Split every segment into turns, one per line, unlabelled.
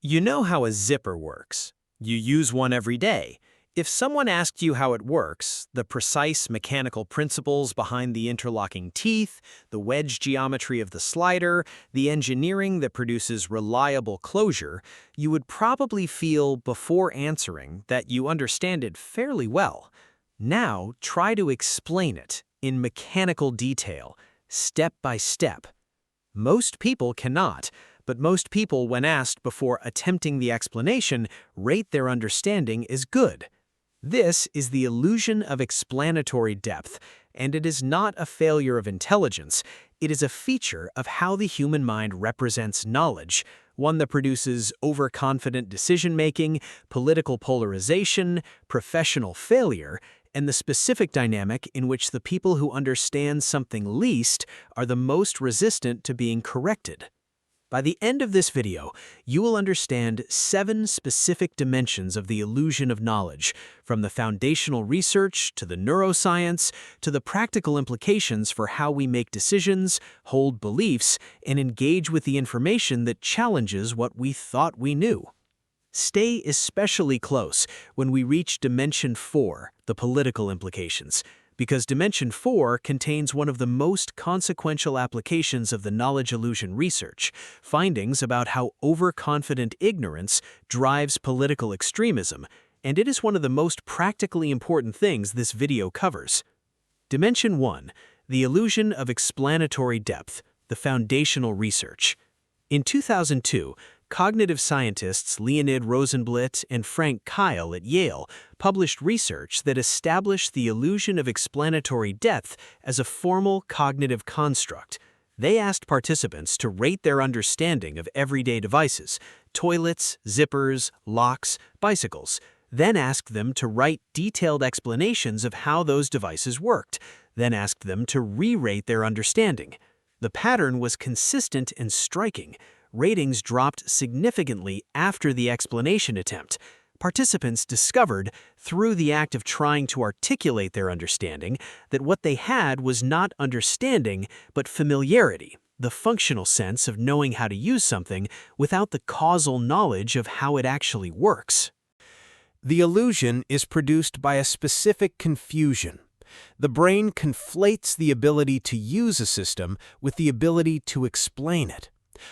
You know how a zipper works. You use one every day. If someone asked you how it works, the precise mechanical principles behind the interlocking teeth, the wedge geometry of the slider, the engineering that produces reliable closure, you would probably feel before answering that you understand it fairly well. Now, try to explain it in mechanical detail, step by step. Most people cannot, but most people, when asked before attempting the explanation, rate their understanding as good. This is the illusion of explanatory depth, and it is not a failure of intelligence. It is a feature of how the human mind represents knowledge, one that produces overconfident decision-making, political polarization, professional failure, and the specific dynamic in which the people who understand something least are the most resistant to being corrected. By the end of this video, you will understand 7 specific dimensions of the illusion of knowledge, from the foundational research to the neuroscience to the practical implications for how we make decisions, hold beliefs, and engage with the information that challenges what we thought we knew. Stay especially close when we reach Dimension 4, the political implications, because Dimension 4 contains one of the most consequential applications of the knowledge illusion research, findings about how overconfident ignorance drives political extremism, and it is one of the most practically important things this video covers. Dimension 1, the illusion of explanatory depth, the foundational research. In 2002, cognitive scientists Leonid Rosenblatt and Frank Kyle at Yale published research that established the illusion of explanatory depth as a formal cognitive construct. They asked participants to rate their understanding of everyday devices, toilets, zippers, locks, bicycles, then asked them to write detailed explanations of how those devices worked, then asked them to re-rate their understanding. The pattern was consistent and striking. Ratings dropped significantly after the explanation attempt. Participants discovered, through the act of trying to articulate their understanding, that what they had was not understanding, but familiarity, the functional sense of knowing how to use something without the causal knowledge of how it actually works.
The illusion is produced by a specific confusion. The brain conflates the ability to use a system with the ability to explain it.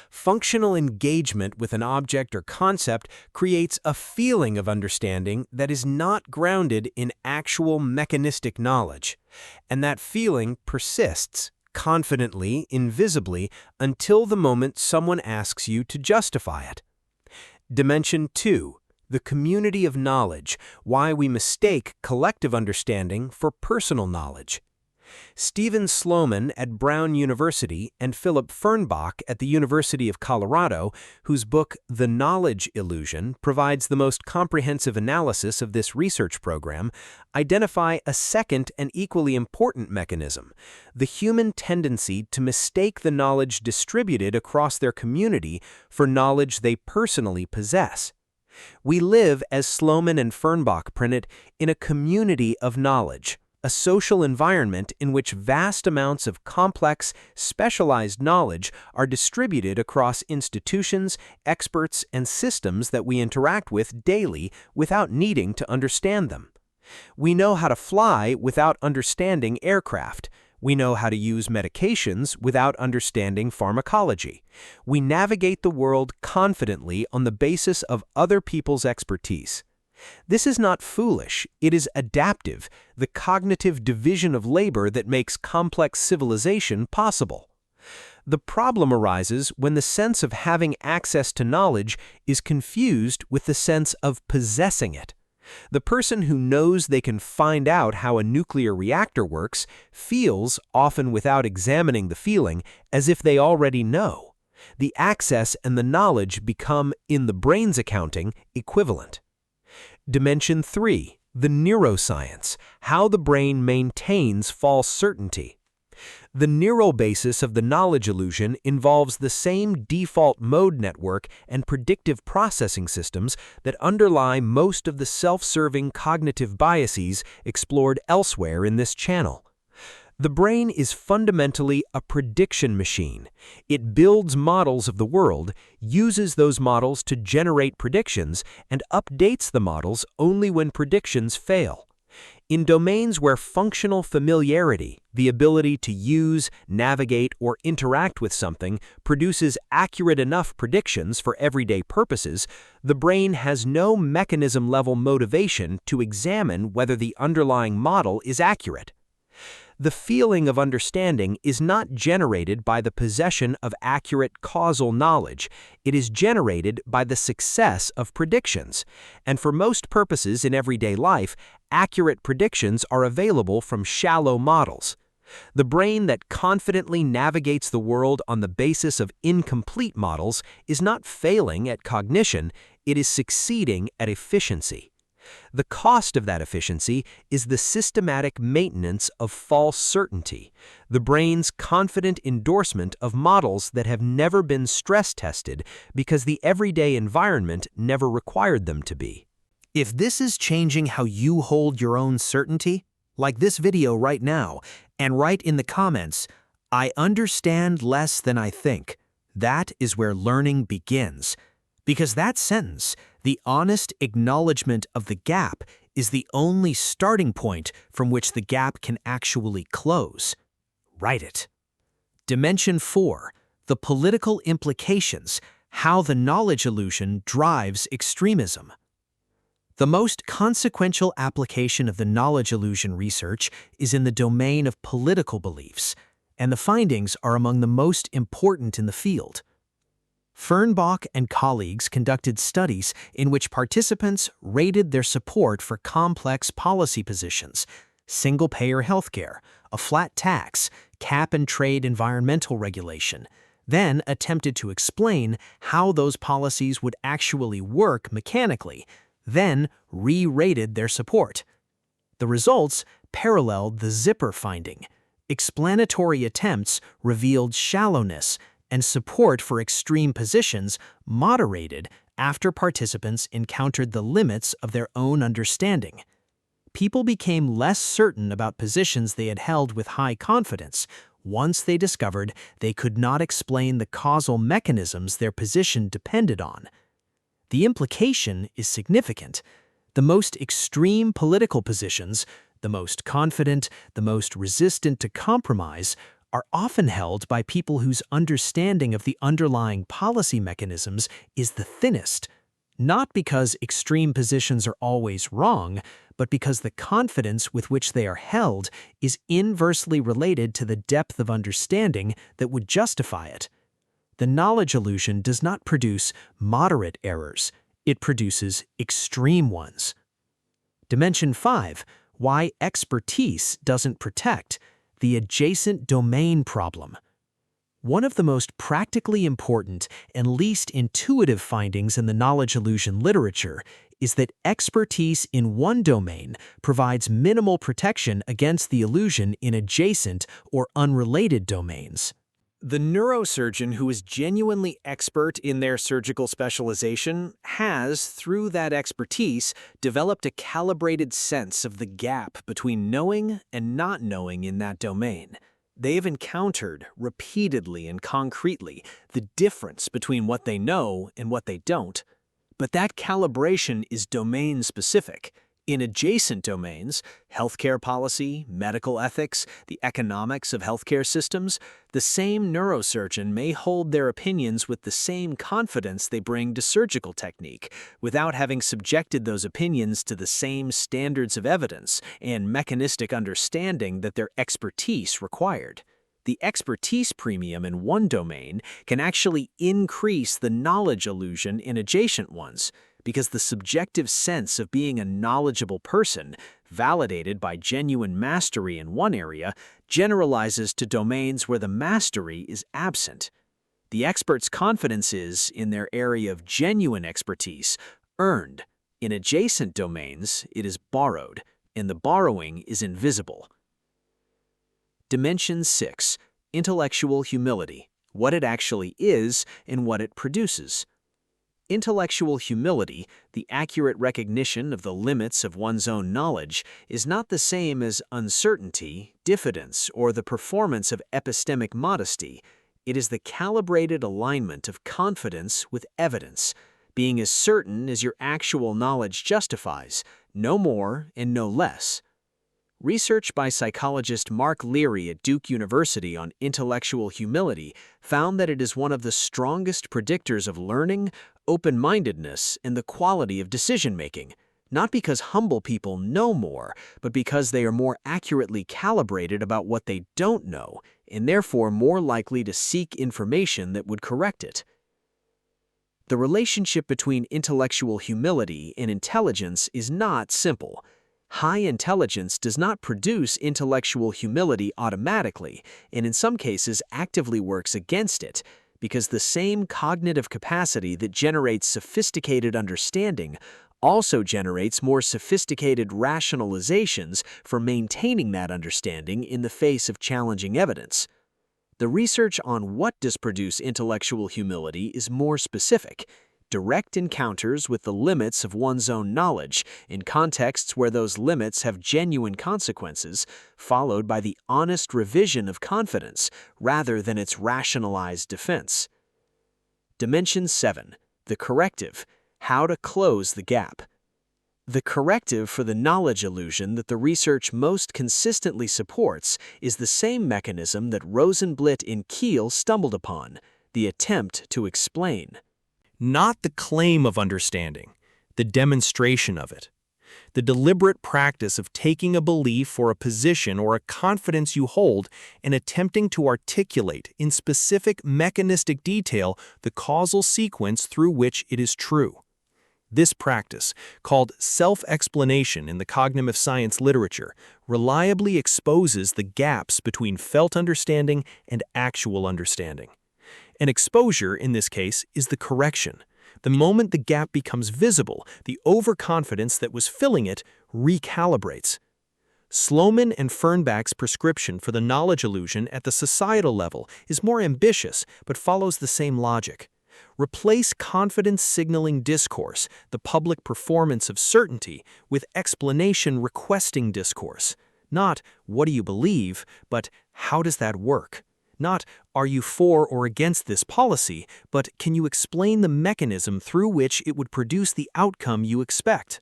Functional engagement with an object or concept creates a feeling of understanding that is not grounded in actual mechanistic knowledge, and that feeling persists, confidently, invisibly, until the moment someone asks you to justify it. Dimension 2, the community of knowledge, why we mistake collective understanding for personal knowledge. Stephen Sloman at Brown University and Philip Fernbach at the University of Colorado, whose book The Knowledge Illusion provides the most comprehensive analysis of this research program, identify a second and equally important mechanism: the human tendency to mistake the knowledge distributed across their community for knowledge they personally possess. We live, as Sloman and Fernbach print it, in a community of knowledge, a social environment in which vast amounts of complex, specialized knowledge are distributed across institutions, experts, and systems that we interact with daily without needing to understand them. We know how to fly without understanding aircraft. We know how to use medications without understanding pharmacology. We navigate the world confidently on the basis of other people's expertise. This is not foolish, it is adaptive, the cognitive division of labor that makes complex civilization possible. The problem arises when the sense of having access to knowledge is confused with the sense of possessing it. The person who knows they can find out how a nuclear reactor works feels, often without examining the feeling, as if they already know. The access and the knowledge become, in the brain's accounting, equivalent. Dimension 3, the neuroscience, how the brain maintains false certainty. The neural basis of the knowledge illusion involves the same default mode network and predictive processing systems that underlie most of the self-serving cognitive biases explored elsewhere in this channel. The brain is fundamentally a prediction machine. It builds models of the world, uses those models to generate predictions, and updates the models only when predictions fail. In domains where functional familiarity, the ability to use, navigate, or interact with something, produces accurate enough predictions for everyday purposes, the brain has no mechanism-level motivation to examine whether the underlying model is accurate. The feeling of understanding is not generated by the possession of accurate causal knowledge. It is generated by the success of predictions. And for most purposes in everyday life, accurate predictions are available from shallow models. The brain that confidently navigates the world on the basis of incomplete models is not failing at cognition, it is succeeding at efficiency. The cost of that efficiency is the systematic maintenance of false certainty, the brain's confident endorsement of models that have never been stress-tested because the everyday environment never required them to be.
If this is changing how you hold your own certainty, like this video right now, and write in the comments, "I understand less than I think," that is where learning begins. Because that sentence, the honest acknowledgement of the gap, is the only starting point from which the gap can actually close. Write it. Dimension 4, the political implications, how the knowledge illusion drives extremism. The most consequential application of the knowledge illusion research is in the domain of political beliefs, and the findings are among the most important in the field. Fernbach and colleagues conducted studies in which participants rated their support for complex policy positions, single-payer healthcare, a flat tax, cap-and-trade environmental regulation, then attempted to explain how those policies would actually work mechanically, then re-rated their support. The results paralleled the zipper finding. Explanatory attempts revealed shallowness, and support for extreme positions moderated after participants encountered the limits of their own understanding. People became less certain about positions they had held with high confidence once they discovered they could not explain the causal mechanisms their position depended on. The implication is significant. The most extreme political positions, the most confident, the most resistant to compromise, are often held by people whose understanding of the underlying policy mechanisms is the thinnest, not because extreme positions are always wrong, but because the confidence with which they are held is inversely related to the depth of understanding that would justify it. The knowledge illusion does not produce moderate errors, it produces extreme ones. Dimension 5, why expertise doesn't protect. The adjacent domain problem. One of the most practically important and least intuitive findings in the knowledge illusion literature is that expertise in one domain provides minimal protection against the illusion in adjacent or unrelated domains. The neurosurgeon who is genuinely expert in their surgical specialization has, through that expertise, developed a calibrated sense of the gap between knowing and not knowing in that domain. They have encountered, repeatedly and concretely, the difference between what they know and what they don't. But that calibration is domain-specific. In adjacent domains, healthcare policy, medical ethics, the economics of healthcare systems, the same neurosurgeon may hold their opinions with the same confidence they bring to surgical technique, without having subjected those opinions to the same standards of evidence and mechanistic understanding that their expertise required. The expertise premium in one domain can actually increase the knowledge illusion in adjacent ones, because the subjective sense of being a knowledgeable person, validated by genuine mastery in one area, generalizes to domains where the mastery is absent. The expert's confidence is, in their area of genuine expertise, earned. In adjacent domains, it is borrowed, and the borrowing is invisible. Dimension 6, intellectual humility, what it actually is and what it produces. Intellectual humility, the accurate recognition of the limits of one's own knowledge, is not the same as uncertainty, diffidence, or the performance of epistemic modesty. It is the calibrated alignment of confidence with evidence, being as certain as your actual knowledge justifies, no more and no less. Research by psychologist Mark Leary at Duke University on intellectual humility found that it is one of the strongest predictors of learning, open-mindedness, and the quality of decision-making, not because humble people know more, but because they are more accurately calibrated about what they don't know, and therefore more likely to seek information that would correct it. The relationship between intellectual humility and intelligence is not simple. High intelligence does not produce intellectual humility automatically, and in some cases actively works against it, because the same cognitive capacity that generates sophisticated understanding also generates more sophisticated rationalizations for maintaining that understanding in the face of challenging evidence. The research on what does produce intellectual humility is more specific. Direct encounters with the limits of one's own knowledge in contexts where those limits have genuine consequences, followed by the honest revision of confidence rather than its rationalized defense. Dimension 7. The corrective. How to close the gap. The corrective for the knowledge illusion that the research most consistently supports is the same mechanism that Rosenblit and Keel stumbled upon, the attempt to explain.
Not the claim of understanding, the demonstration of it. The deliberate practice of taking a belief or a position or a confidence you hold and attempting to articulate in specific mechanistic detail the causal sequence through which it is true. This practice, called self-explanation in the cognitive science literature, reliably exposes the gaps between felt understanding and actual understanding. An exposure, in this case, is the correction. The moment the gap becomes visible, the overconfidence that was filling it recalibrates. Sloman and Fernbach's prescription for the knowledge illusion at the societal level is more ambitious but follows the same logic. Replace confidence signaling discourse, the public performance of certainty, with explanation requesting discourse. Not, what do you believe, but how does that work? Not, are you for or against this policy, but can you explain the mechanism through which it would produce the outcome you expect?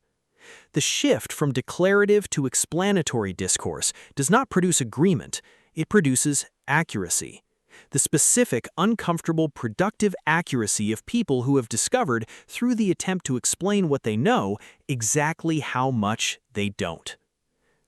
The shift from declarative to explanatory discourse does not produce agreement, it produces accuracy. The specific, uncomfortable, productive accuracy of people who have discovered, through the attempt to explain what they know, exactly how much they don't.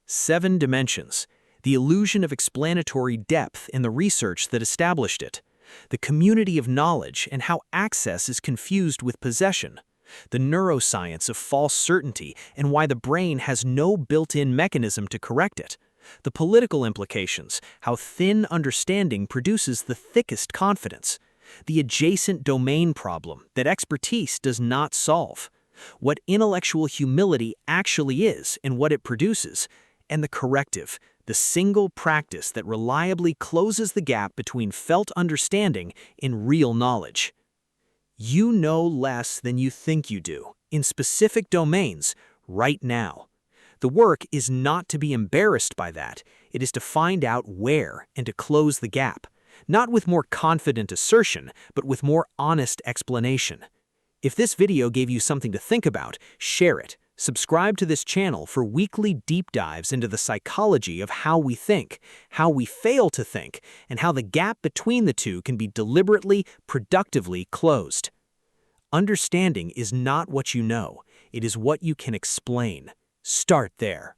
7 dimensions. The illusion of explanatory depth in the research that established it, the community of knowledge and how access is confused with possession, the neuroscience of false certainty and why the brain has no built-in mechanism to correct it, the political implications, how thin understanding produces the thickest confidence, the adjacent domain problem that expertise does not solve, what intellectual humility actually is and what it produces, and the corrective, the single practice that reliably closes the gap between felt understanding and real knowledge. You know less than you think you do, in specific domains, right now. The work is not to be embarrassed by that, it is to find out where and to close the gap, not with more confident assertion, but with more honest explanation. If this video gave you something to think about, share it. Subscribe to this channel for weekly deep dives into the psychology of how we think, how we fail to think, and how the gap between the two can be deliberately, productively closed. Understanding is not what you know, it is what you can explain. Start there.